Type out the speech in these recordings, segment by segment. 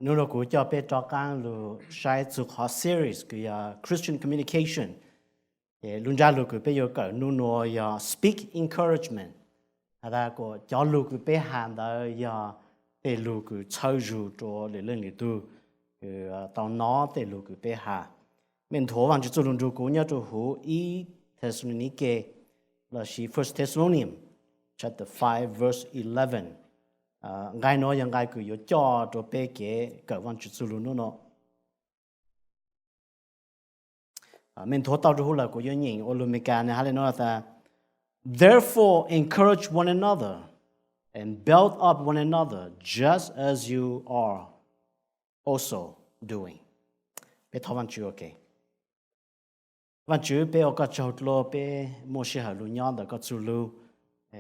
Nếu nó cũng cho bé cho con lu sai chụp họ series cái Christian communication, thì luôn ra lu cái bé yêu cầu nó speak encouragement, là có cho lu cái bé hàng đó để lu cái chơi rủ cho để lên cái tu cái tao nó để lu cái bé hàng, mình thua vào chỗ luôn chỗ cũng nhớ chỗ hồ ý Thessalonike là chỉ First Thessalonians chapter 5 verse 11. Ngay nói yang ngay cứ yo cho bé cái văn chữ luôn nó mình thốt tao chỗ là của yo nhìn ô lùm cái này hay nói là therefore encourage one another and build up one another just as you are also doing. Bé thao văn chữ ok. Văn chữ bé ở cái chỗ lo bé mua xe hàng luôn nhau đó cái chữ lu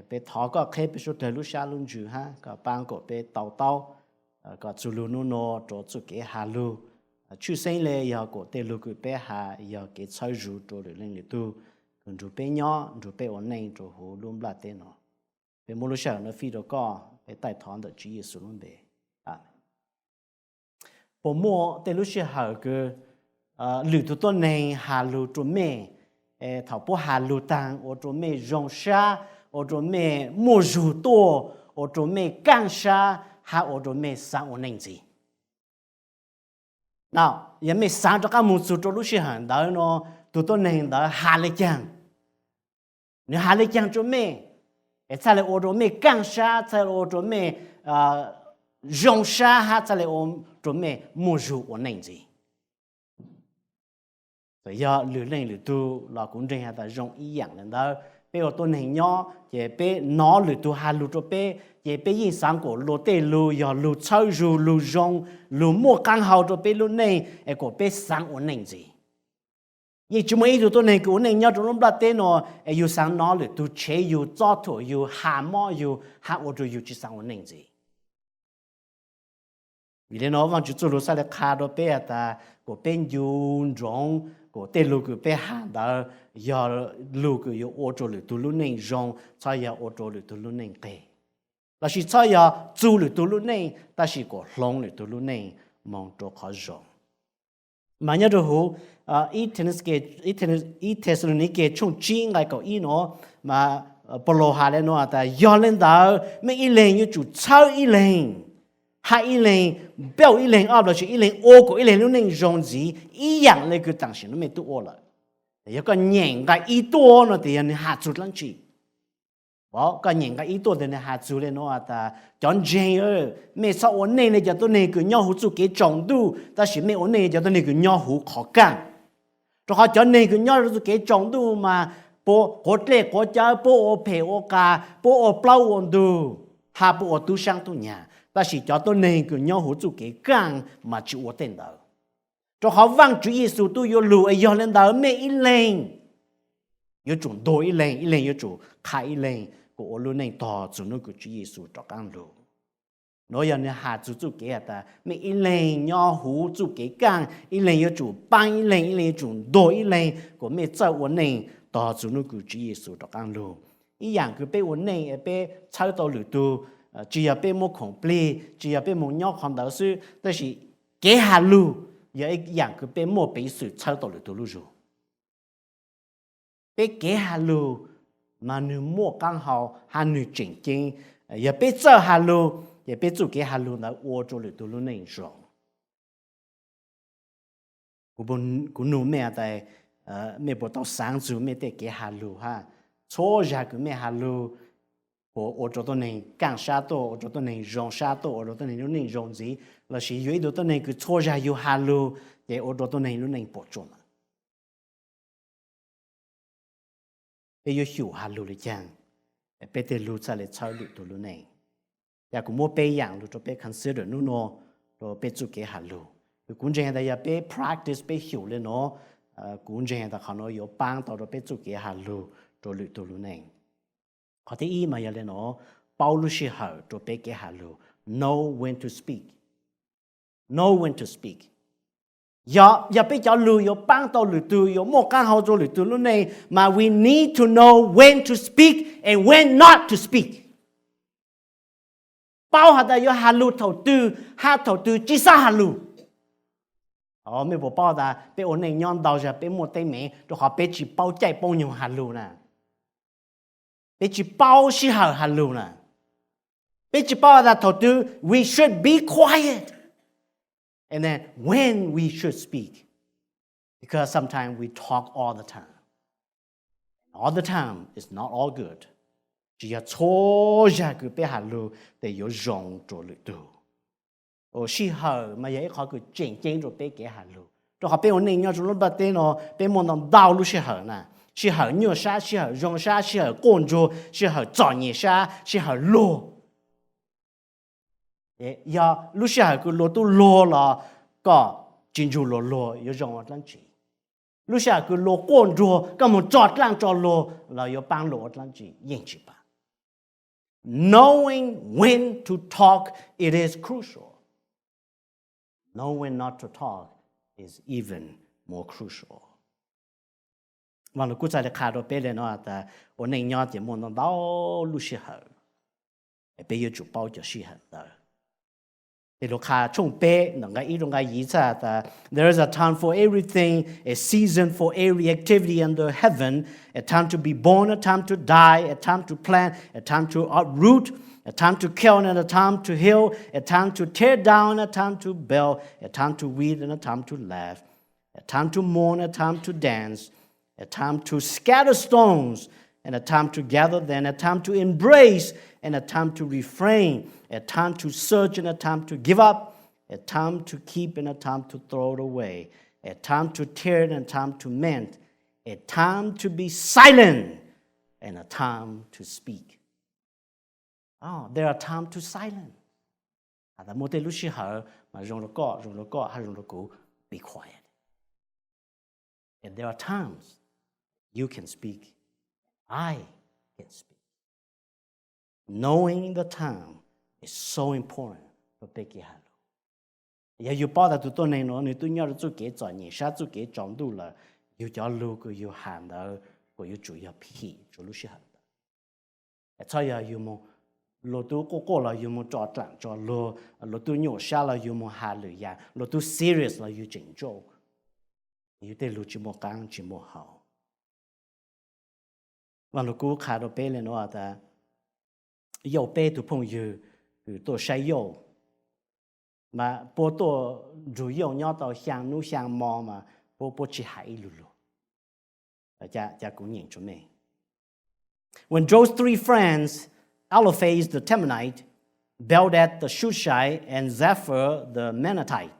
bé thọ có khép bé số thời lúc xa luôn chữ ha cái bang của bé tàu cái chữ lu nó chỗ chữ cái hà lu chữ sinh lệ giờ của tê lu cái bé hà giờ cái chơi rủ chỗ để lên để tu còn rủ bé nhỏ rủ bé ổn định chỗ hồ luôn là tên nó bé mua lúc xa nó phi đó có bé tài thọ được chữ Giêsu luôn bé bộ mua tê lúc xa hàng cái lữ tụ tôn này hà lù trộm mẹ thảo bố hà lù tàng ở trộm mẹ rong sa ở trộm mẹ mua rủ to ở trộm mẹ căng sa hà ở trộm mẹ sáng ở nền gì nào giờ mẹ sáng cho các môn số cho lúc xưa đó nó tụ tôn này đó hà lệ chăng nếu hà lệ chăng trộm mẹ tại là ở trộm mẹ căng sa tại là ở trộm mẹ rong sa hà tại là ở trộm mẹ mua rủ ở nền gì rồi giờ lựa lên lựa tu là cũng trên hạt rong ý dạng lần đó bé ở tôi này nhỏ thì bé nó lựa tu hà lựa cho bé thì bé yên sáng của lựa tê lựa giờ lựa chơi rù lựa rong lựa mua căn hậu cho bé lựa này của bé sáng ổn định gì vậy chúng mình tôi này của này nhỏ trong lúc đó tên nó yêu sáng nó lựa tu chế yêu cho thủ yêu hà mò yêu hà ở chỗ yêu chỉ sáng ổn định gì vì thế nó vẫn chỉ做路上的卡到bé ta của bên yêu rong của tên lục của bé hàng đó giờ lục của yêu ô tô lục tu lục này rong cho giờ ô tô lục tu lục này kề là chỉ cho giờ租lục tu lục này ta chỉ có long lục tu lục này mong cho khó rong mà nhớ được hú ít Thessalonike chung chi ngay cậu ý nó mà Paulo hà lên nó ta giờ lên đó mấy ý lên như chủ sao ý lên hai ý lên béo ý lên áp là chỉ ý lên ô của ý lên lúc này rong gì ý dạng lên cái tăng sinh nó mới tụ ô lại để cái nhện cái ý to nó thì anh hạt chút lắm chỉ đó cái nhện cái ý to thì anh hạt chút lên nó ta chọn dễ ơi mấy sao ổn này cho tôi này cứ nhau hút chút cái trọng tu ta chỉ mấy ổn này cho tôi này cứ nhau hút khó khăn cho họ chọn này cứ nhau hút cái trọng tu mà bộ có thể có cha bộ ở phê ở cả bộ ở plau ổn tu hà bộ ở tu sang tu nhà ta chỉ cho tôi này cứ nhau hỗ trợ cái càng mà chịu ở tên đó cho họ vang Chúa Giêsu tôi yêu lù ấy yêu lên đó mẹ ít lên yêu chủ đôi ít lên yêu chủ khai ít lên của lù này tỏ chủ nó của Chúa Giêsu cho càng lù nói rằng hà chủ chủ cái ta mẹ ít lên nhau hỗ trợ cái càng ít lên yêu chủ ban ít lên yêu chủ đôi ít lên của mẹ cho ở này tỏ chủ nó của Chúa Giêsu cho càng lù ý dạng cứ bé ở này bé chơi tàu lù tu chỉ là bên một khổng plei chỉ là bên một nhau hoàn đạo sư đó là cái hà lu giờ dạng cái bên một bị sự chơi tổ lực tổ lu rồi bên cái hà lu mà nữ mua căn hậu hà nữ chỉnh kinh giờ bên chơi hà lu giờ bên chủ cái hà lu là ô tô lực tổ lu này rồi của nữ mẹ tại mẹ bảo tao sáng chủ mẹ tại cái hà lu ha cho ra cái mẹ hà lu ở chỗ tôi này càng xa tổ ở chỗ tôi này rong xa tổ ở chỗ tôi này lúc này rong gì là chỉ dưới chỗ tôi này cứ cho ra yêu hà lu để ở chỗ tôi này lúc này bỏ trốn bây giờ hiểu hà lu là chăng bây giờ lu sẽ lại chơi lu tổ lu này ya cũng mua bây dạng lu cho bây consider nu nó rồi bây chụp cái hà lu cũng chẳng là ya bây practice bây hiểu lên nó cũng chẳng là họ nói có bang tao rồi bây chụp cái hà lu rồi lu tổ lu này có thể ý mà giờ lên nó bao lúc xưa hở cho bé cái hà lu know when to speak know when to speak giờ bé cháu lu giờ bang tao lu tu giờ một cái hậu cho lu tu lúc này mà we need to know when to speak and when not to speak bao hạt ta hà lù thầu tư chỉ sa hà lù mấy bộ bao ta bé ổn định nhon đầu giờ bé một tay mẹ rồi họ bé chỉ bao chạy bao nhiêu hà lù nè bé chỉ bao xí hà lù nè bé chỉ bao ta thầu tư we should be quiet and then when we should speak because sometimes we talk all the time all the time is not all good chỉ là cho ra cái bé hà lù để có rong cho lực đủ xí hở mà vậy họ cứ chỉnh rồi bé cái hà lù rồi họ bé ổn định nhau rồi lúc bắt tên nó bé muốn làm đau lúc xí hở nè xí hở nhiều sa xí hở rong sa xí hở con rồi xí hở chọn nhẹ sa xí hở lô giờ lúc xí hở cứ lô tu lô là có chính chủ lô có rong ở trong chỉ lúc xí hở cứ lô con rồi có một chọt lang cho lô là có bang lô ở trong chỉ yên chỉ ba knowing when to talk it is crucial knowing when not to talk is even more crucial. Và lúc cuối khá đồ bé lên nó là ổn định nhau thì muốn nó đau lúc xí hở bé yêu chủ bao cho xí hở đó thì lúc khá chung bé nó ngay ý trong ngay ý ra là there is a time for everything a season for every activity under heaven a time to be born a time to die a time to plant a time to uproot a time to kill and a time to heal a time to tear down a time to build a time to weed and a time to laugh a time to mourn a time to dance a time to scatter stones and a time to gather them, a time to embrace and a time to refrain, a time to search and a time to give up, a time to keep and a time to throw it away, a time to tear and a time to mend, a time to be silent and a time to speak. Oh, there are times to silence. Ada một lúc xí hở mà rong lo co, hay rong lo cũ, be quiet. And there are times you can speak. I can speak. Knowing the time is so important for Becky Hello. Giờ you bảo tụi tôi này nó, nếu tôi nhớ tôi kể cho nhỉ, sao tôi kể chọn đủ là, you cho lưu cái you hành đó, của you chủ yếu phi, chủ lưu sĩ hành đó. Cho giờ you mo, lô tôi cô là you mo cho trắng cho lô tôi nhổ sao là you mo hà lử ya, lô tôi serious là you chỉnh joke, you để lưu chỉ mo căng chỉ mo hậu. Và nó cũng khá đồ bé lên nó là dầu bé tụi phong dư tôi say dầu mà bố tôi rủ dầu nhau tàu sang nụ sang mò mà bố chỉ hãy lù lù cha cũng nhìn cho mình. When those three friends, Eliphaz the Temanite, Bildad the Shushite, and Zephyr the Menatite,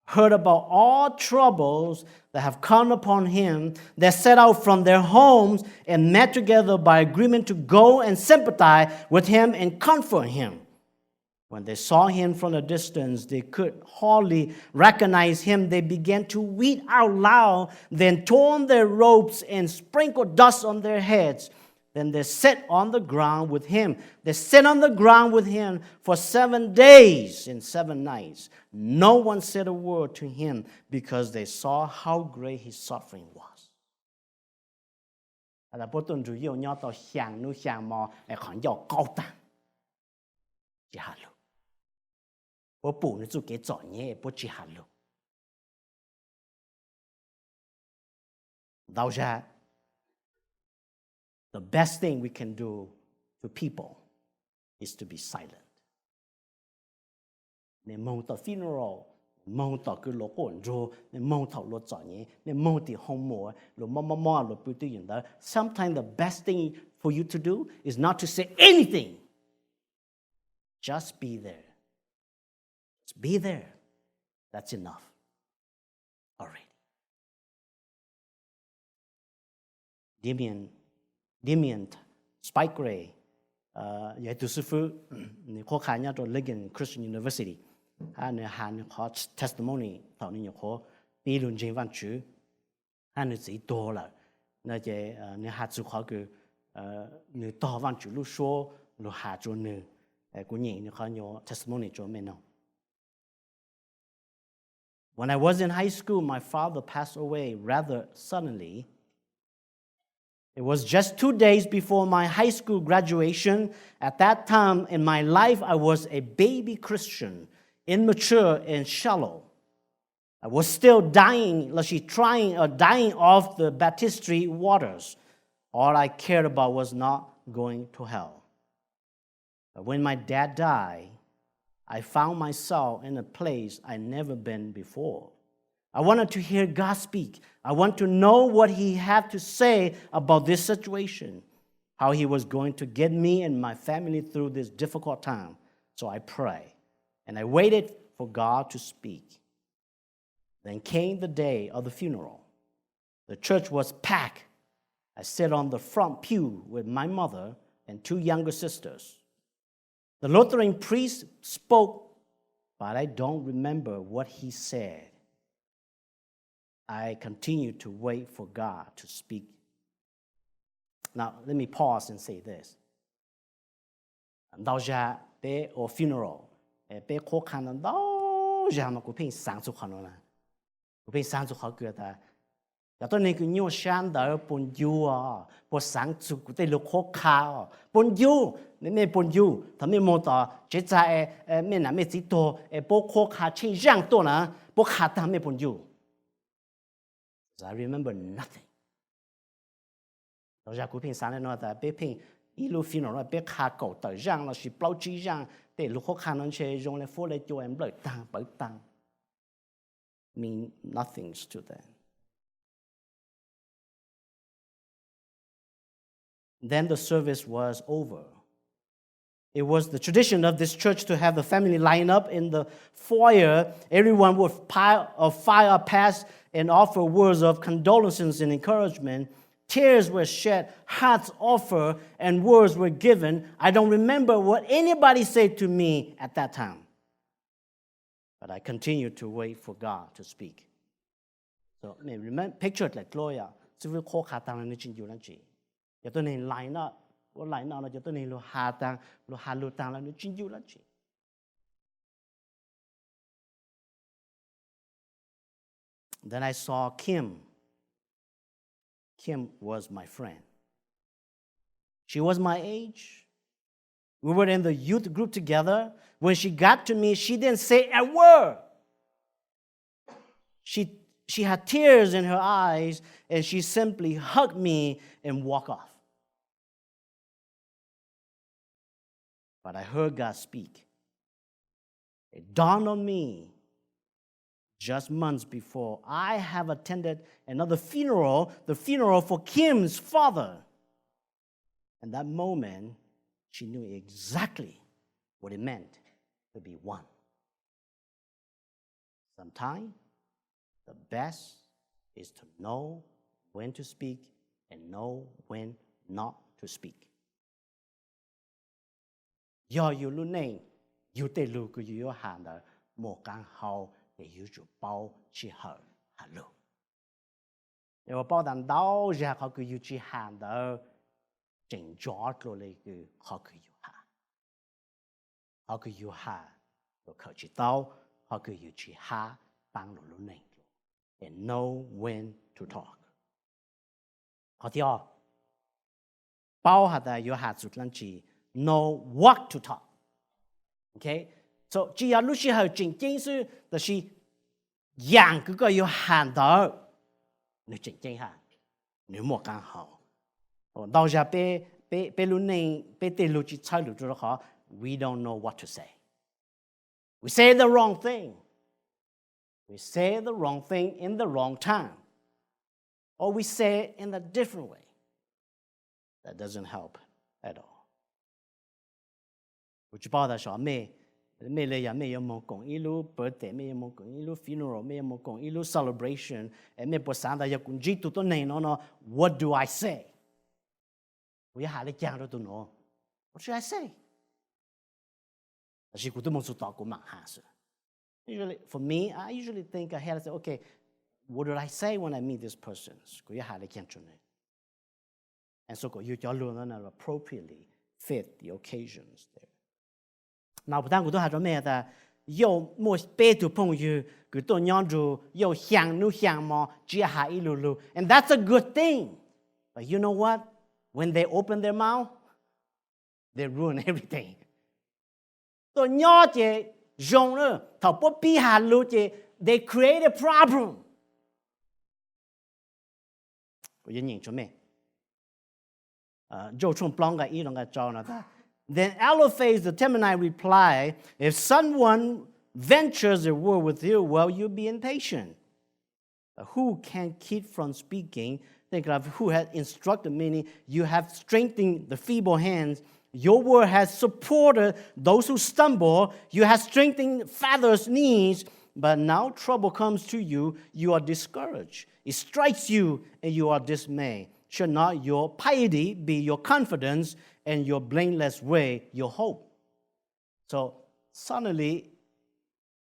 heard about all troubles that have come upon him, they set out from their homes and met together by agreement to go and sympathize with him and comfort him. When they saw him from a distance, they could hardly recognize him. They began to weep out loud, then tore on their robes and sprinkled dust on their heads. Then they sat on the ground with him. They sat on the ground with him for 7 days and 7 nights. No one said a word to him because they saw how great his suffering was. Là bố tuần chủ yếu nhau tàu hàng nu hàng mò lại khoảng dầu cao tăng. Chỉ hà lụ. Bố bù nó chú kế chọn nhé bố chỉ hà lụ. Đau ra the best thing we can do to people is to be silent. Nên mong tao funeral, mong tao cứ lỗ cồn rô, nên mong tao lỗ chọn nhé, nên mong thì không mùa, lỗ mò lỗ bưu tư đó. Sometimes the best thing for you to do is not to say anything. Just be there. Just be there. That's enough already. Damien Spike Gray, dạy tu sư phụ, khó khăn nhất trong Lincoln Christian University, hắn có testimony, thảo nên có bi luận trên văn chữ, hắn chỉ多了，那些你下次考个你多văn chữ lúc số lúc hạ cho你，cũng nhìn có nhiều testimony cho mình nào. When I was in high school, my father passed away rather suddenly. It was just 2 days before my high school graduation. At that time in my life, I was a baby Christian, immature and shallow. I was still dying of the baptistry waters. All I cared about was not going to hell. But when my dad died, I found myself in a place I'd never been before. I wanted to hear God speak. I want to know what He had to say about this situation, how He was going to get me and my family through this difficult time. So I prayed, and I waited for God to speak. Then came the day of the funeral. The church was packed. I sat on the front pew with my mother and 2 younger sisters. The Lutheran priest spoke, but I don't remember what he said. I continued to wait for God to speak. Now, let me pause and say this.到家被我 funeral，被可看到家嘛，古片上出看到啦，古片上出好个的。有多你个鸟山的本油啊，不上出古对路可卡哦，本油你咩本油，他们冇到，只在咩那咩几多，不可卡去让多呢，不卡他咩本油。I remember nothing. 到家古片上来喏，但被片一路 funeral 被卡狗的让了是包机让，对路可看那些用来付来就em lợi tăng bởi tăng mean nothing to them. Then the service was over. It was the tradition of this church to have the family line up in the foyer. Everyone would file past and offer words of condolences and encouragement. Tears were shed, hearts offered, and words were given. I don't remember what anybody said to me at that time. But I continued to wait for God to speak. So, remember, picture it like Gloria. So we call her down and you you don't need line up. What line up? You don't need to have down, to have down and you Then I saw Kim. Kim was my friend. She was my age. We were in the youth group together. When she got to me, she didn't say a word. She had tears in her eyes, and she simply hugged me and walked off. But I heard God speak. It dawned on me just months before, I have attended another funeral, the funeral for Kim's father. And that moment, she knew exactly what it meant to be one. Sometimes, the best is to know when to speak and know when not to speak. Yo you lu nei, you te lu ku you han da mo gan hao để you chủ bao chi hở hà lu. Nếu bao đàn đau ra họ cứ you chi han da chỉnh gió rồi lấy cứ họ cứ you ha. Họ cứ you ha, rồi khởi chỉ đau, họ cứ you chi ha bang lu lu nei. And know when to talk. Họ theo bao hạt da you ha chút lần chỉ know what to talk. Okay? So chỉ要lúc时候真正是就是养嗰個要行到，你真正行，你莫講好。到時被路呢，被對路去猜路咗好 ，we don't know what to say. We say the wrong thing. We say the wrong thing in the wrong time. Or we say it in a different way. That doesn't help at all. 我知道的小妹。咩咧又咩有冇講？一路 birthday 咩有冇講？一路 funeral 咩有冇講？一路 celebration 咩不散得一管子都內容呢 ？What do I say？ 我一下你講咗都喏 ，What should I say？ 但是我都冇做到過忙下事。Usually for me, I usually think ahead and say, okay, what do I say when I meet this person？ 我一下你講咗呢 ，and so 我要咗論呢 appropriately fit the occasions there。嗱，不但我都係做咩的？有冇俾到朋友佢都養住有向路向嘛，只係一路路 ，and that's a good thing。But you know what? When they open their mouth, they ruin everything. Tôi nhỏ chế dùng nữa, thảo bố bí hà lưu chế, they create a problem. Có yên nhìn cho mình. Dẫu chung plong cái ý lòng cái cho nó ta. Then Eliphaz the Temanite replied, if someone ventures a word with you, will you be impatient? Who can keep from speaking? Think of who has instructed, meaning you have strengthened the feeble hands. Your word has supported those who stumble. You have strengthened fathers' knees. But now trouble comes to you. You are discouraged. It strikes you and you are dismayed. Should not your piety be your confidence and your blameless way your hope? So suddenly,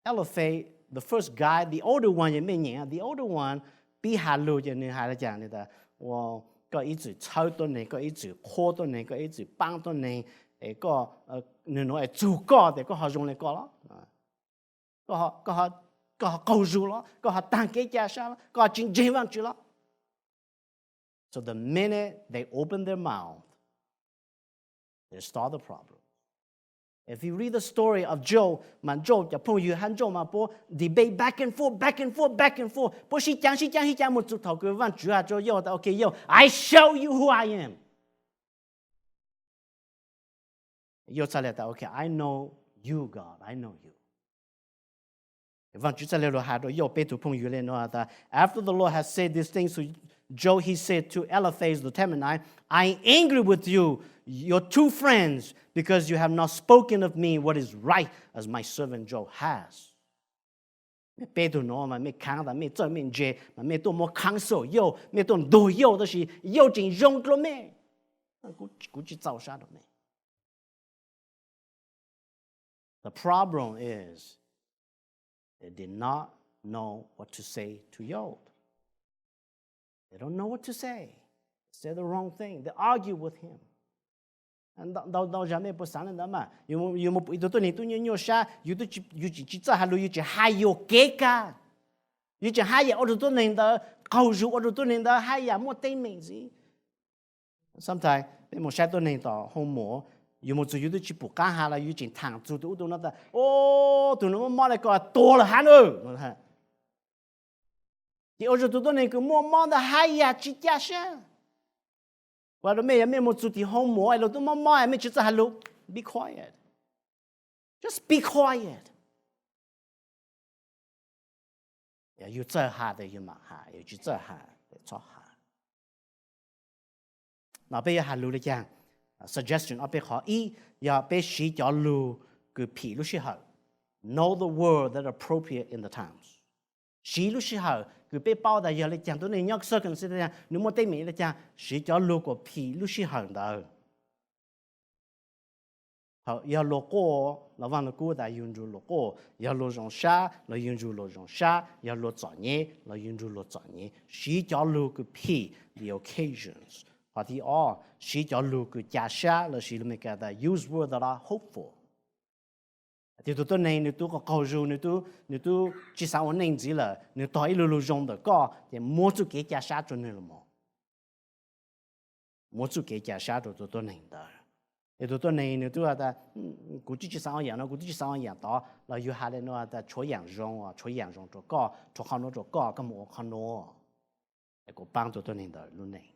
Eliphaz, the first guy, the older one, the older one, bị hạ lưu cho nên hạ là chẳng này ta, có ý chữ抄ตัวnày, có ý chữ khoaตัวnày, có ý chữ帮ตัวnày, có nên nói chủ có thì có họ dùng lại có đó, có họ cầu rụ đó, có họ tăng cái giá sao đó, có họ chính chính văn chữ đó. So the minute they open their mouth, they start the problem. If you read the story of Job, mà Jobจะพูดอยู่หัน Job มาพูด debate back and forth พูดชี้จังmột chút thầu cứ văn chủ à cho yo ta okay yo I show you who I am. Yo trả lời ta okay I know you God, I know you. Văn chủ trả lời rồi hà rồi yo bé tu phong yu lên nói ta after the Lord has said these things to Job, he said to Eliphaz the Temanite, I am angry with you, your two friends, because you have not spoken of me what is right as my servant Job has. Mẹ bé tu nói mà mẹ kháng ta mẹ cho mẹ dễ mà mẹ tu mua kháng sổ yêu mẹ tu đồ yêu đó là yêu chính dùng cho mẹ, cũng chỉ造ra được mẹ. The problem is they did not know what to say to Job. They don't know what to say. They say the wrong thing. They argue with him. Đâu jamais不sáng lên đó mà. Yêu một ý tôi này tôi nhớ xa. Yêu chỉ cho hà lưu yêu chỉ hai yêu kế cả. Yêu chỉ hai yêu ở tôi này đó cầu dụ ở tôi này đó hai yêu một tên mình gì. Sometimes bên một sai tôi này đó không mua. Yêu một chú yêu tôi chỉ bù cá hà là yêu chỉ thằng chú tôi nó đó. Ô tụi nó mua lại coi to là hắn ơi. Thì ở chỗ tôi này cứ mua đó hay à chỉ giá sao? Và rồi mẹ một chút thì không mua, rồi tôi mua mẹ chỉ cho hello, be quiet, just be quiet. Yêu chơi hà thì yêu mà hà, yêu chỉ chơi hà thì cho hà. Nào bây giờ hello đấy chăng? Suggestion ở bên họ ý, giờ bên sĩ cho lu cứ phỉ lúc sĩ hậu, know the word that appropriate in the times. Sĩ lúc sĩ hậu cứ bé bao đại giờ lại chẳng tôi này nhóc sơ cần sẽ là nếu mà tay mình là chẳng sĩ cho lô của phì lúc sĩ hận đó họ giờ lô cô là văn lô đại dùng du lô cô giờ lô rong sa là dùng du lô rong sa giờ lô chọn nhé là dùng du lô chọn nhé sĩ cho lô của phì the occasions hoặc thì sĩ cho lô của giá sa là sĩ lúc cái use word that are hopeful. Thì tôi này nếu tôi có cầu rụ nếu tôi chỉ sao ổn định gì là nếu tôi lưu dùng được có thì mỗi chút cái giá sát cho nên là mỗi chút cái giá sát cho tôi này đó thì tôi này nếu tôi là cũng chỉ saoอย่างnó cũng chỉ saoอย่างđó là yêu hà lên nó là chúaอย่างdùng chúaอย่างdùng cho có chúa khăn nó cho có cái một khăn nó để có帮助tôi này đó luôn này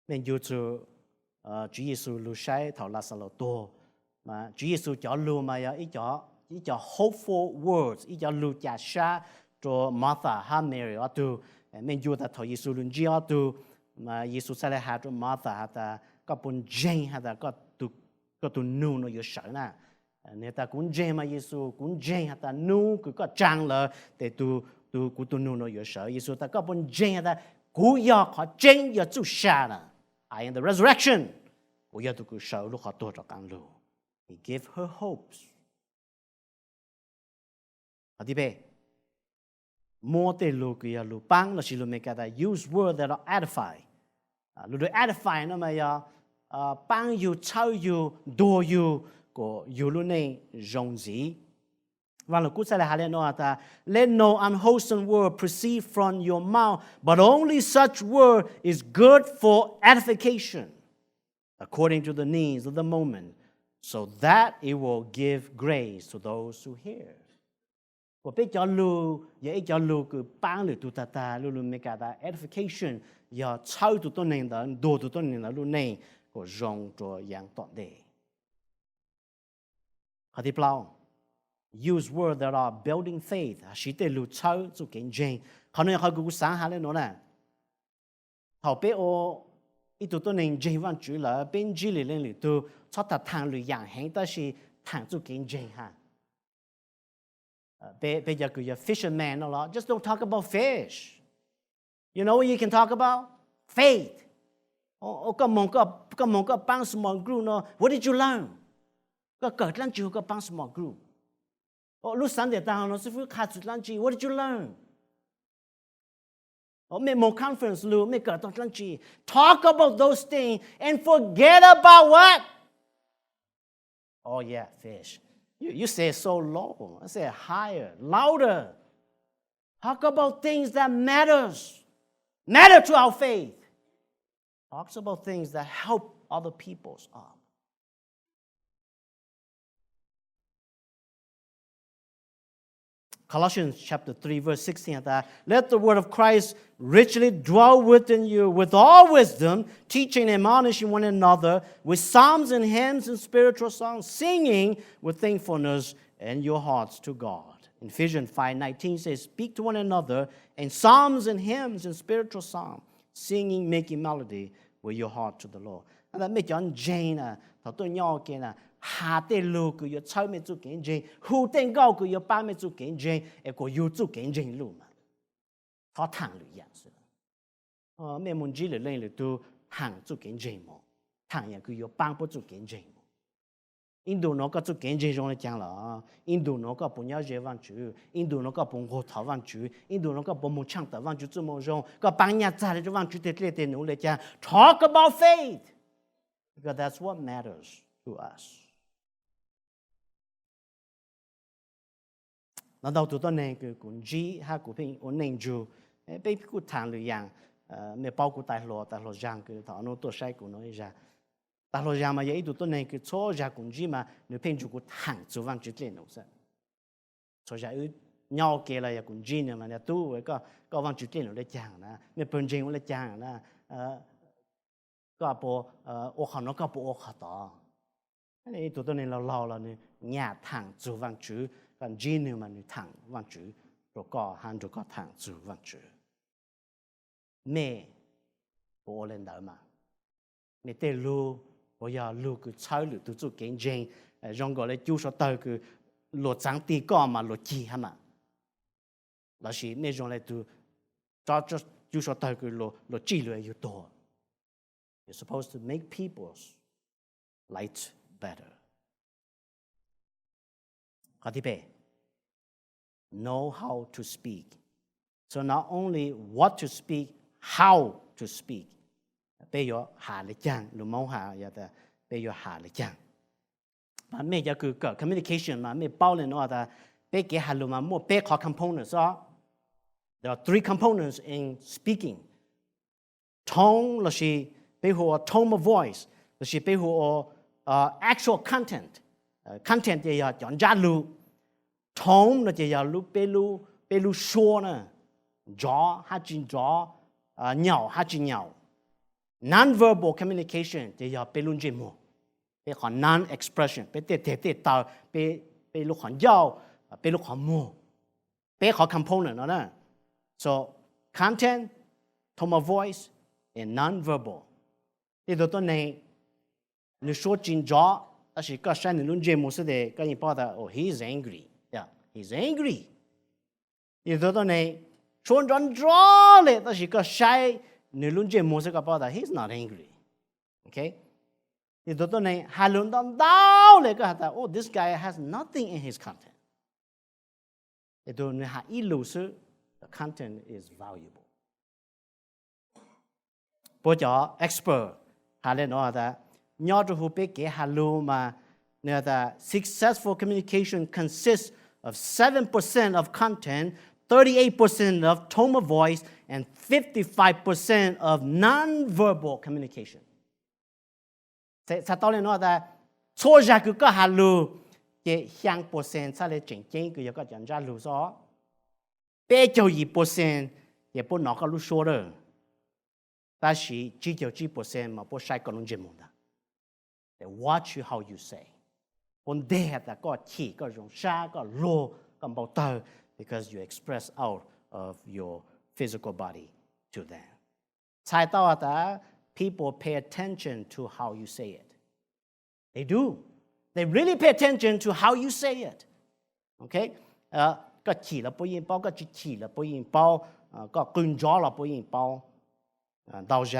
mình yêu Chúa Chúa Giêsu lưu sai thảo là sao to mà Chúa Giêsu cho lưu mà ý cho hopeful words ý cho lưu giá sa cho Martha ha Mary ở tu mình yêu ta thọ Giêsu luôn chỉ ở tu mà Giêsu sẽ lại hạ cho Martha ta có bốn Jane ha có tu nu nó yêu sợ nè nếu ta cũng Jane mà Giêsu cũng Jane ta nu cứ có trang là để tu nu nó yêu sợ Giêsu ta có bốn Jane ta cú yêu họ Jane yêu chú sa nè I am the resurrection cú yêu tu cứ sợ lúc họ tu cho càng lưu. He gave her hopes. Adi be. More te lu kia lu bang la silu mekada use word that are edify. Lu do edify no ma ya bang you, tell you, do you ko you lu nei zhong zi. và là cú sai là hale nó ta let no unwholesome word proceed from your mouth, but only such word is good for edification, according to the needs of the moment, so that it will give grace to those who hear. Và bây giờ lu, vậy giờ lu cứ bán được tụt ta lu lu mấy cái ta edification, giờ sau tụt tôi nên đó, đồ tụt tôi nên đó lu này, của rong cho yang tọt đề. Hạt tiếp lao, use words that are building faith. Chỉ để lu sau cho kiến trình. Họ nói họ cũng sáng hạ lên nó nè. Họ bé ô, ít tụt tôi nên trình văn chữ là bên chỉ lên lì tu, cho ta thang lì yang hành, ta chỉ thang cho kiến trình ha. Bây giờ cứ fisherman nó là, just don't talk about fish. You know what you can talk about? Faith. Có mong có bang small group nó, what did you learn? Có cởi lăng chữ có bang small group. Lúc sáng để tao nó sẽ phải khai chút lăng chữ, what did you learn? Mấy mong conference lưu, mấy cởi tao lăng chữ. Talk about those things and forget about what? Oh yeah, fish. You say it so low. I say it higher, louder. Talk about things that matter to our faith. Talks about things that help other people's up. Colossians chapter 3, verse 16, let the word of Christ richly dwell within you with all wisdom, teaching and admonishing one another with psalms and hymns and spiritual songs, singing with thankfulness in your hearts to God. Ephesians 5:19 says, speak to one another in psalms and hymns and spiritual songs, singing, making melody with your heart to the Lord. And that make John Jane, tôi nhỏ kia nè, hà tê lù cứ yo chau mê chú kiến trình, hù tên gao cứ yo ba mê chú kiến trình, của yo chú kiến trình lù mà. Họ thẳng lù dạng sự. Mẹ muốn chỉ lên lù tu thẳng chú kiến trình mò. Thẳng dạng cứ yo bang bố chú kiến trình mò. Indo nó có chú kiến trình rong là chẳng là. Indo nó có bố nhau dễ văn chú. Indo nó có bố ngô thảo văn chú. Indo nó có bố mô chăng tờ văn chú chú mô rong. Có bang nhà trả lại chú văn chú tê tê tê nụ lệ chẳng. Talk about faith. Because that's what matters to us. Nó đầu tụi tôi nên cứ cũng chỉ ha cũng phải ổn định住, bây cứ thằng lười yang, mẹ bao cũng tài lo giang cứ thọ nó tôi sai cũng nói ra, tài lo giang mà vậy tụi tôi nên cứ cho ra cũng chỉ mà nếu phải chịu cũng thằng chịu vang chịu tiền đâu sao, cho ra ư nhau kia là cũng chỉ nữa mà nhà tu với có vang chịu tiền để chàng na, mẹ bận chuyện để chàng na, có bộ ô khăn nó có bộ ô khát đó, này tụi tôi nên lâu là nhà thằng chịu vang chịu. Còn chỉ nếu mà người thẳng văn chữ, rồi có hàng rồi có thẳng chữ văn chữ. Mẹ bố lên đó mà. Mẹ tê lưu, bây giờ lưu cứ cháu lưu tụi chú kiến trình, rong gọi là chú số tờ cứ lộ trắng tì có mà lộ chi hả mà. Là chỉ mẹ rong lại tụi cho chú số tờ cứ lộ chi lưu yếu tố. You're supposed to make people's light better. Know how to speak. So not only what to speak, how to speak. Bây giờ hạ lệ chăng, lúc mong hạ giờ ta bây giờ hạ lệ chăng. Mà mấy giờ cứ có communication mà mấy bao lên nó ta bây giờ hạ lúc mà mua bây có components đó. There are 3 components in speaking. Tone là chỉ bây giờ tone of voice, là chỉ bây giờ actual content. Content thì giờ chọn ra lưu, tone là chỉ giờ lưu bê lưu xua nè, gió hát chín gió, nhậu hát chín nhậu, non-verbal communication thì giờ bê lưu gì mua, bê còn non-expression, bê tê tao, bê lưu còn giàu, bê lưu còn mua, bê còn component đó nè, so content, tone of voice, and non-verbal, thì đó này, nếu số chín gió actually, God shine the lunge most de ka ni pa da oh he's angry. Yeah, he's angry. Ye do ne chon ron draw le ta shi ka shine the lunge most ka pa da he's not angry. Okay? Ye do ne halun dan dao le ka ta oh this guy has nothing in his content. Ye do ne ha illuso the content is valuable. Bo cho expert ha le no da nhớ cho hụt bé cái hallo mà successful communication consists of 7% of content, 38% of tone of voice, and 55% of non-verbal communication. Sa tao lên nói là cho ra cứ có hà lù cái hàng percent sa lệ chỉnh chỉnh cứ có chẳng ra lù gió bé cho 2%也不拿个路说的，但是99% 嘛不晒个弄节目的。They watch you how you say. 本地的个气个容沙个路个冇得 because you express out of your physical body to them. 猜到的 people pay attention to how you say it. They do. They really pay attention to how you say it. Okay? 個詞啦不應包，個詞啦不應包，個工作啦不應包。到時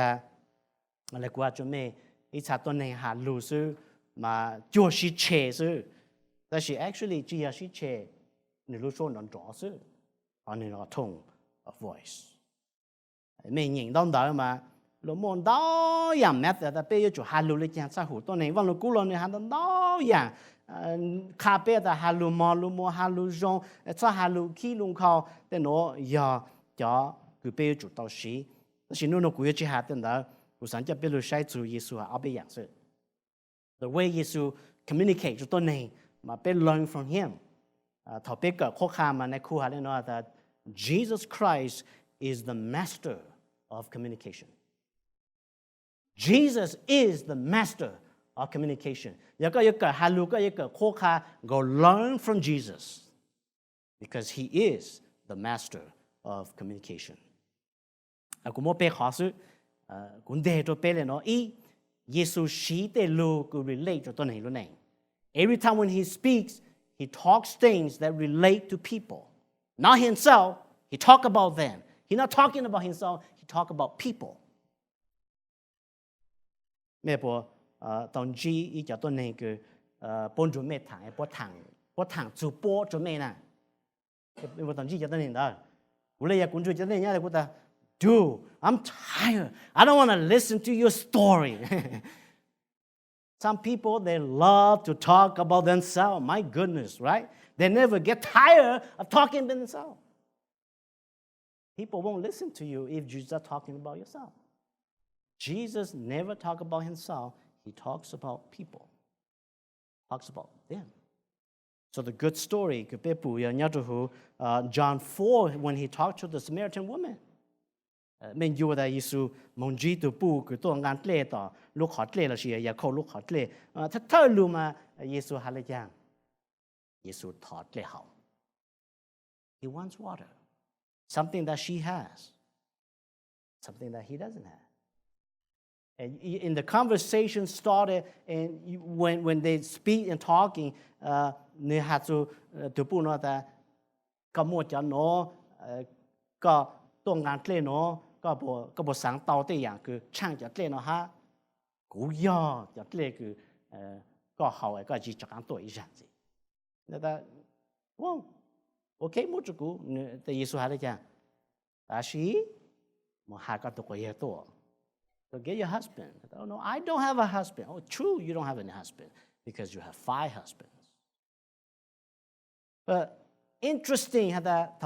我哋估下做咩？一查到你下路數，嘛就是車數，但是 actually 只要是車，你路數能做數，而你那個 tone of voice。咩認當到嘛？路望到人咩的，但係要做下路你講真好多年，往路古路你行到到人。咖啡的哈鲁毛鲁毛哈鲁中，这哈鲁起龙靠的喏呀呀，佢被做到时，但是侬古月之下的呢，有上只被路晒做耶稣啊，阿被样式。The way 耶稣 communicate 就多呢，嘛被 learn from him。头别个课下嘛，那课下的喏的 Jesus Christ is the master of communication. Jesus is the master of communication. 一個哈魯個一個課下 go learn from Jesus because he is the master of communication. 我冇背考試，我哋都背了喏。耶穌是的路個 relate 咗到你咯呢。Every time when he speaks, he talks things that relate to people, not himself. He talk about them. He's not talking about himself. He talk about people. 咩噃？當時伊就到那個幫助咩談，不談主播做咩呢？我當時就到那度，我哋也關注就那樣，我覺得 ，Dude, I'm tired. I don't want to listen to your story. Some people they love to talk about themselves. My goodness, right? They never get tired of talking about themselves. People won't listen to you if you're just talking about yourself. Jesus never talked about himself. He talks about people, talks about them. So the good story, John 4, when he talked to the Samaritan woman. Mình yêu là Giêsu mong chỉ từ bu cáiตัวงานเล่ต่อลูกขอเล่เราเสียอย่าเข้าลูกขอเล่ถ้ารู้มาเยซูหาอะไรอย่างเยซูถอดเล่เขา He wants water, something that she has, something that he doesn't have. And in the conversation started, and when they speak and talking, เนี่ยหาจูตัวปูเนาะแต่ก็มั่วจะเนาะก็ตัวงานเล่เนาะก็บ่สังเตาได้อย่างคือช่างจะเล่เนาะฮะกูย่อจะเล่คือก็เขาไอ้ก็จีจักรตัวอีกอย่างสิแล้วแต่ว้าวโอเคมั่วจุกูแต่เยซูหาได้จังแต่ชีมั่วหาก็ตัวเยตัวSo get your husband. Oh, no, I don't have a husband. Oh, true, you don't have any husband because you have 5 husbands. But interesting that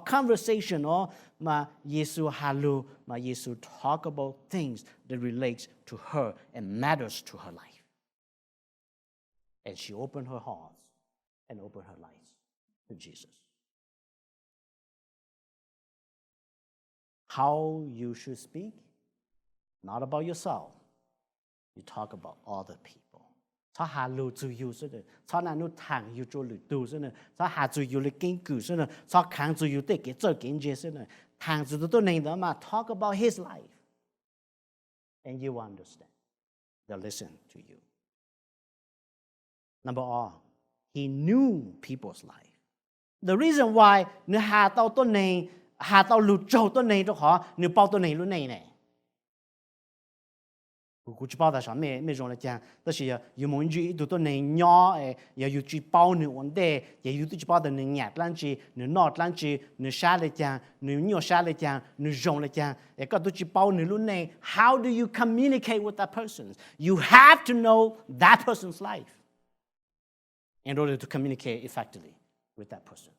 conversation or ma Yesu halu ma Yesu talk about things that relates to her and matters to her life. And she opened her heart and opened her life to Jesus. How you should speak? Not about yourself. You talk about other people. ถ้าหาลูจูอยู่ซะเลยถ้านั่นนู่นทางอยู่จูหรือดูซะเลยถ้าหาจูอยู่เลยกินกูซะเลยถ้าขังจูอยู่ได้เกิดเจอกินเจซะเลยทางจูตัวหนึ่งเดิมมา talk about his life, and you understand. They'll listen to you. Number 2, he knew people's life. The reason why 你หา到ตัวหนึ่งหา到ลูจูตัวหนึ่งตัวขอ你报ตัวหนึ่งรู้ไหนเนี่ยกูจะบอกแต่ฉันไม่รู้เลยจังแต่是有某句ดูตัวหนึ่งย่อ有句包你วันเดย์有句包的หนึ่งแง่หลังจีหนึ่งนอดหลังจีหนึ่งชาเลยจังหนึ่งย่อชาเลยจังหนึ่งจงเลยจังก็ดูจี包หนึ่งรู้ไหน How do you communicate with that person? You have to know that person's life in order to communicate effectively with that person.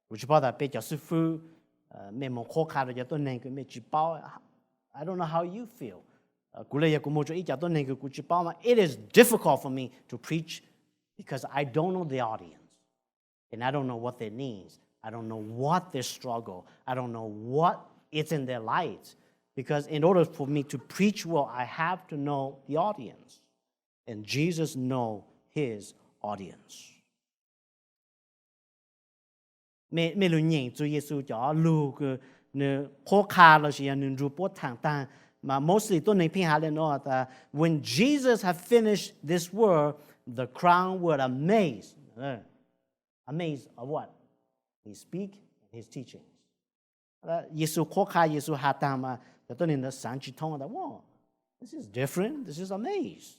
Vì bao giờ bây giờ sư phụ mình muốn khó khăn rồi tôi nên cái mình chỉ bảo I don't know how you feel. Cú lấy cú mua cho ít tôi nên cái cú chỉ bảo mà it is difficult for me to preach because I don't know the audience and I don't know what their needs. I don't know what their struggle. I don't know what is in their lives. Because in order for me to preach well, I have to know the audience. And Jesus knows his audience. Mẹ lu nhìn Chúa Giêsu cho lu cái nè khó khăn là gì nè rùa bớt thẳng ta mà mostly tôi nên phiền hà lên nó là when Jesus had finished this world, the crowd were amazed. Amazed of what? His speak and his teachings. Giêsu khó khăn Giêsu hạ ta mà tôi nên là sáng chỉ thông là wow, this is different. This is amazed.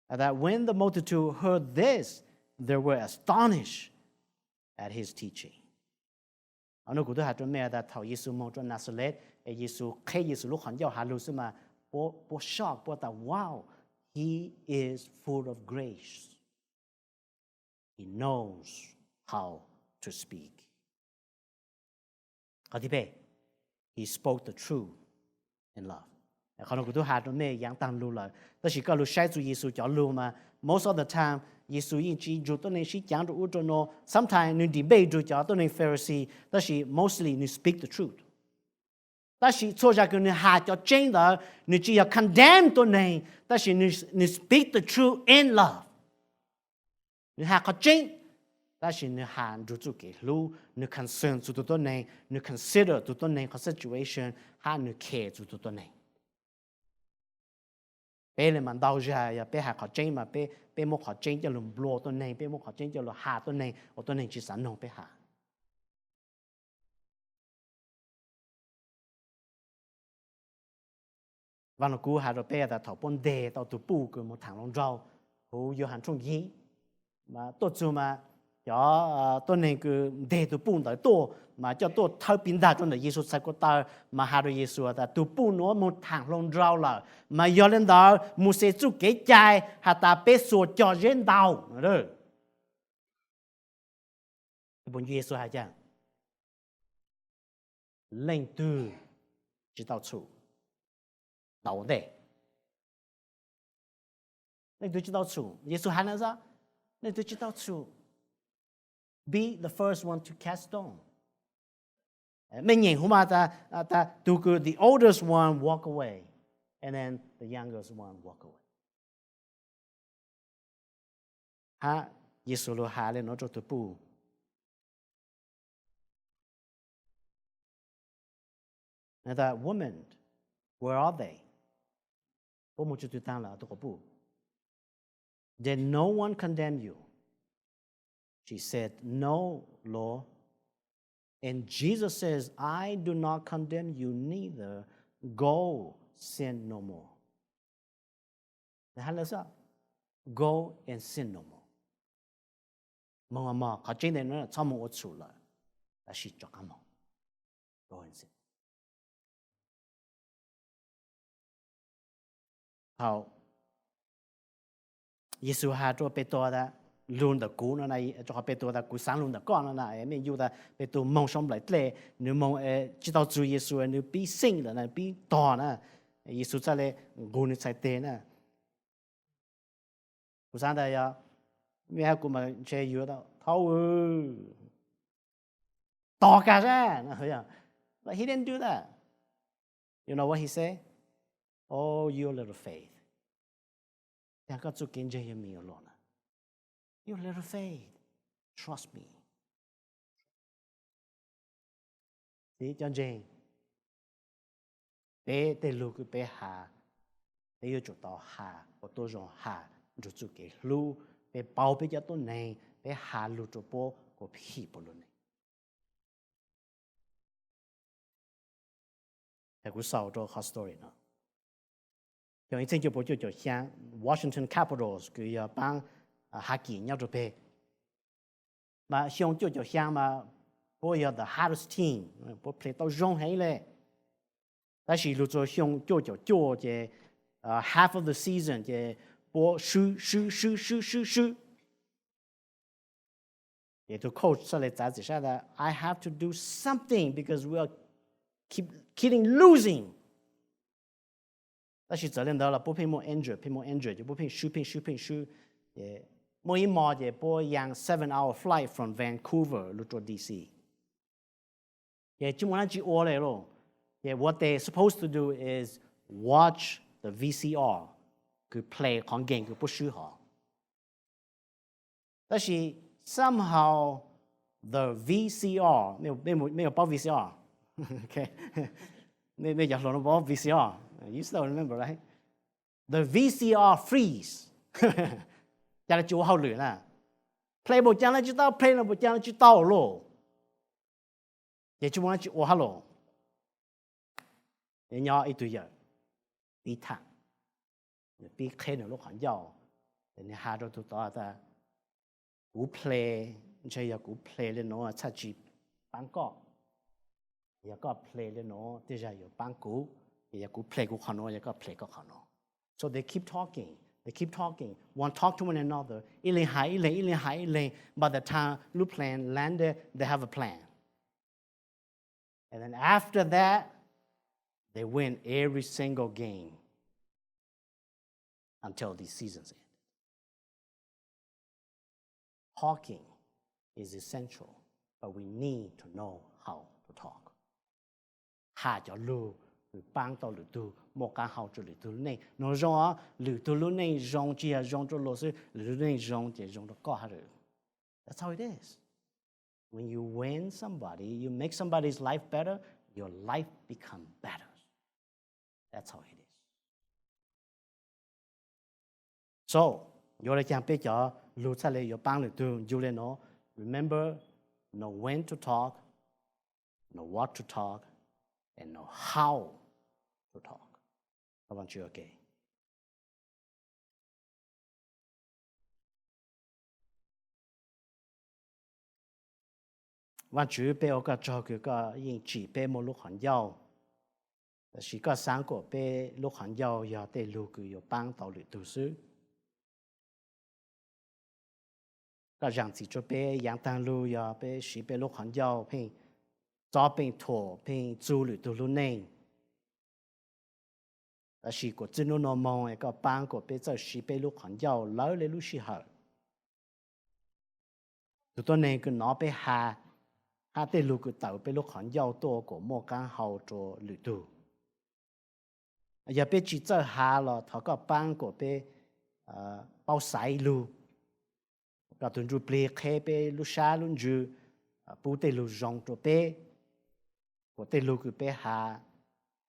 That when the multitude heard this, they were astonished at his teaching. Anh cũng đã nói mẹ đã thầu Giêsu mong cho Nazareth, Giêsu khi Giêsu lúc hắn giao hà lu mà bo shock, bo ta wow, he is full of grace. He knows how to speak. Có thể bé, he spoke the truth in love. Anh cũng đã nói mẹ yang tăng lu là, đó chỉ có lu sai chủ Giêsu cho lu mà most of the time. Giêsu yên chỉ chủ tôi nên chỉ giảng được cho nó. Sometimes nếu debate được cho tôi nên Pharisee, đó là mostly nếu speak the truth. Đó là cho ra cái nếu hạ cho chính đó, nếu chỉ là condemn tôi nên, đó là nếu speak the truth in love. Nếu hạ có chính, đó là nếu hạ được chủ cái lưu, nếu concern chủ tôi nên, nếu consider tôi nên cái situation, hạ nếu care chủ tôi nên. Bé lên mà đau ra, bé hạ có chính mà bé một họ chính cho lùm bùa tôi này, bé một họ chính cho lùm hạ tôi này, ở tôi này chỉ sẵn nông bé hạ. Và nó cú hạ rồi bé đã thảo bốn đề, tao tụ bù cứ một thằng lông rau, hú yêu hẳn trung ý. Mà tốt chú mà, cho tôi này cứ đề tụ bù tới tổ, mà cho tôi thao biến đa cho nó Giêsu sai của ta, mà hạ rồi Giêsu ta tụ bù nó một thằng lông rau là, mà do lên đó, mu sẽ chú kế chai, hạ ta bé sổ cho riêng đau, rồi. Bốn Giêsu hạ chăng? Lên từ chỉ đạo chủ, đạo đề. Lên từ chỉ đạo chủ, Giêsu hạ nói ra, lên từ chỉ đạo chủ. Be the first one to cast stone. Mình nhìn hôm ta tu cứ the oldest one walk away, and then the youngest one walk away. Ha, Giêsu lo hạ lên nó cho tu pu. And that woman, where are they? Bố một chút tu tăng là tu có pu. Did no one condemn you? She said, no, Lord. And Jesus says, I do not condemn you neither. Go, sin no more. Go and sin no more. Mà có chuyện này nó cho một chủ lợi là chỉ cho cả một. Go and sin. Hảo. Giêsu hạ cho Pê-tô đã luôn được cú nó này cho Pê-tô đã cú sáng luôn được con nó này mình yêu đã Pê-tô mong sống lại lệ nếu mong chỉ đạo Chúa Giêsu nếu bị sinh là này bị to nè Giêsu cho lại cú nó sai tên nè cú sáng đây à mẹ cú mà chơi yêu đó thâu to cả ra nó thấy à but he didn't do that. You know what he said? Oh, you little faith. Yang có chút kinh doanh mình alone. You little faith, trust me. Thì cho nên bé để lưu cái bé hà, bé yêu chuột tao hà, và tôi dùng hà, rồi chút cái lưu bé bảo bé cho tôi này, bé hà lưu cho bố của phi bố luôn này. Cái cú sau cho hot story nữa. Trong ý cho bố cho sang Washington Capitals cái bang hạ kỳ nhau rồi bé. Mà xong cho sang mà bố yêu the hardest team, bố play tao rong hay lệ. Tại vì lúc cho xong cho cái half of the season thì bố sư thì tôi coach sau này trả chỉ là I have to do something because we are keeping losing. Đó là责任đó là bố phải mua injured thì bố phải sư mỗi mò thì bố yang 7-hour flight from Vancouver lúc cho DC. Thì chúng ta chỉ ô lại rồi. Thì what they supposed to do is watch the VCR, cứ play ของ game cứ bố sư họ. Đó là somehow the VCR 没有报 VCR okay 没有说报 VCR you still remember right the VCR freeze 家里就好累啦 play 不讲了就到 play 了不讲了就到了也就我就我好了人家一堆人比他比开的路很要人家下着都到的กูเพลย์ไม่ใช่อย่ากูเพลย์เลยเนาะชัดจีปังก็อย่าก็เพลย์เลยเนาะที่จะอยู่ปังกูอย่ากูเพลย์กูขอนอย่าก็เพลย์ก็ขอน so they keep talking one talk to one another อีเลงหายอีเลง by the time ลูก plan landed they have a plan and then after that they win every single game until these seasons end Talking is essential, but we need to know how to talk. Hà cho lưu, người bang tao lưu tu, một cái hậu cho lưu tu này, nói rằng á, lưu tu lưu này dùng chỉ là dùng cho lối lưu này dùng chỉ dùng cho có rồi. That's how it is. When you win somebody, you make somebody's life better, your life becomes better. That's how it is. So, yo lại chẳng biết cho lưu sa lệ yo bang lưu tu, you lên nó, remember, know when to talk, know what to talk, and know how to talk. I want you okay. Want you bé cái cho cái yên chỉ bé một lúc hoàn giao, chỉ có sáng của bé lúc hoàn giao giờ để lưu cái yo bang tàu lưu tu sư. Cái dạng chỉ cho bé yang tăng lưu giờ bé chỉ bé lúc hoàn giao phê cho bé thổ phê du lưu tu lưu này. Là chỉ có chân nó mong cái bang của bé giờ chỉ bé lúc hoàn giao lỡ lấy lúc chỉ hở. Tụi này cứ nói bé hà để lưu cái tàu bé lúc hoàn giao to của một căn hậu cho lưu tu. Giờ bé chỉ cho hà là thọ cái bang của bé bao sải lưu. Cả tuần chú plei khé bé lúc xa luôn chú bố tê lúc rong cho bé của tê lúc bé hà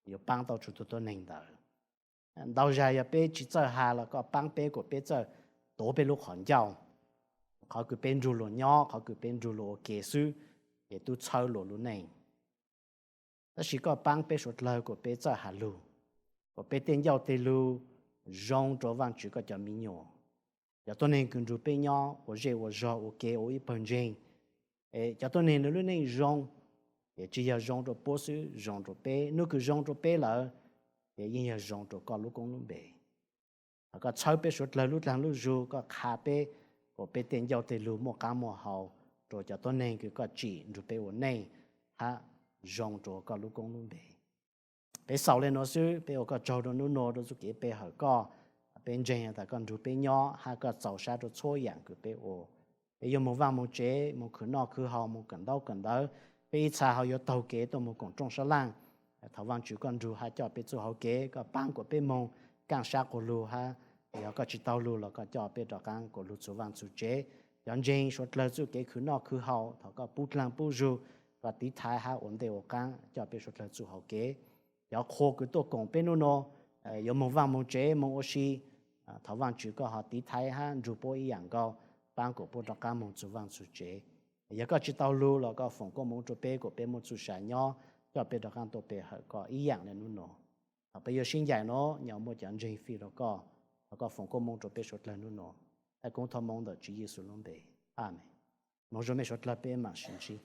yêu bang tao chú tụi nền đó đào ra ya bé chỉ cho hà là có bang bé của bé cho tổ bé lúc hoàn giao họ cứ bên chú lo nhỏ họ cứ bên chú lo kế sư để tu chơi lo luôn nền đó chỉ có bang bé sốt lời của bé cho hà lu của bé tên giao tê lu rong cho vang chú có cho mình nhỏ giờ tôi nên cần chụp bé nhỏ, tôi giờ ok, tôi ít bận rộn. Giờ tôi nên lúc này rong, chỉ giờ rong cho bố sư, rong cho bé, nếu cứ rong cho bé là, yên giờ rong cho con lúc con lúc bé. Có cháu bé suốt lời lúc lang lúc ru, có khá bé, có bé tiền giao tiền lúc một cá một hậu, rồi giờ tôi nên cứ có chỉ chụp bé ở này, ha, rong cho con lúc con lúc bé. Bé sau lên nó sư, bé có cháu đó nó đó giúp bé hở co. Bên trên là con chú bé nhỏ hay có giàu sang cho chối养của bé ô bây giờ một vang một chế một khử nọ khử hậu một cần đâu bây giờ họ có tàu kế tôi một con trong sa lan thảo vang chú con chú hay cho bé chú hậu kế có bang của bé mông càng sát của lù ha giờ có chỉ tàu lù là có cho bé cho càng của lù chú vang chú chế dọn dẹp số lời chú kế khử nọ khử hậu thảo có bút lang bút ru và tí thái ha ổn định ở càng cho bé số lời chú hậu kế giờ khô cái tổ công bé nó giờ một vang một chế một oxy thảo vang chú có họ tí thái ha rùa bôi dạng cao bang của bố trọc cam một chú vang chú chế giờ có chỉ tàu lưu là có phòng có một chú bé của bé một chú sải nhỏ cho bé trọc cam tổ bé họ có ý dạng nên nó bây giờ sinh dài nó nhỏ một dạng gì phi đó có phòng có một chú bé sốt lên nó ai cũng thầm mong đợi chỉ Giêsu luôn bé amen một chú bé sốt lên bé mà sinh chi